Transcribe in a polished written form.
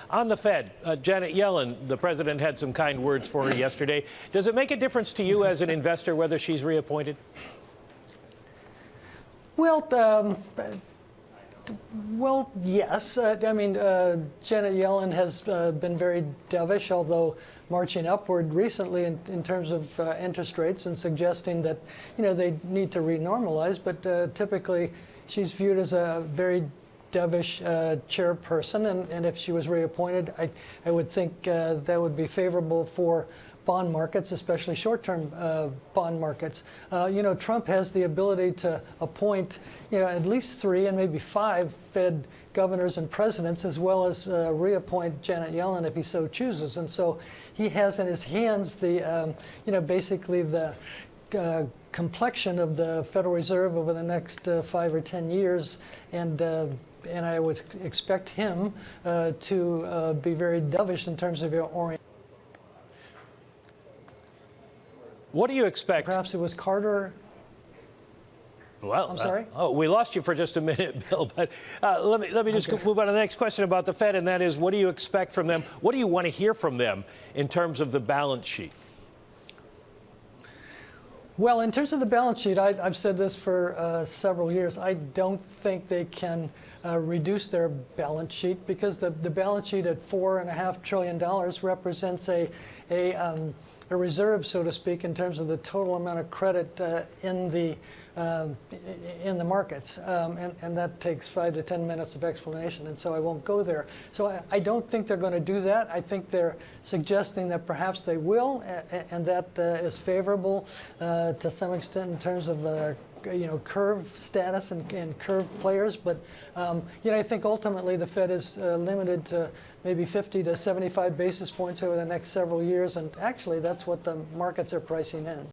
On the Fed, Janet Yellen, the president had some kind words for her yesterday. Does it make a difference to you as an investor whether she's reappointed? Well, yes. I mean, Janet Yellen has been very dovish, although marching upward recently in terms of interest rates and suggesting that, they need to renormalize. But typically, she's viewed as a very dovish chairperson, and if she was reappointed, I would think that would be favorable for bond markets, especially short-term bond markets. Trump has the ability to appoint, at least 3 and maybe 5 Fed governors and presidents, as well as reappoint Janet Yellen if he so chooses. And so he has in his hands the, basically the complexion of the Federal Reserve over the next 5 or 10 years, and I would expect him to be very dovish in terms of your orientation. What do you expect? Perhaps it was Carter. Well, I'm sorry? We lost you for just a minute, Bill. But let me just move on to the next question about the Fed, and that is, what do you expect from them? What do you want to hear from them in terms of the balance sheet? Well, in terms of the balance sheet, I've said this for several years. I don't think they can reduce their balance sheet, because the balance sheet at $4.5 trillion represents a reserve, so to speak, in terms of the total amount of credit in the markets, and that takes 5 to 10 minutes of explanation, and so I won't go there. So I don't think they're going to do that. I think they're suggesting that perhaps they will, and that is favorable to some extent in terms of curve status and curve players. But I think ultimately the Fed is limited to maybe 50 to 75 basis points over the next several years, and actually that's what the markets are pricing in.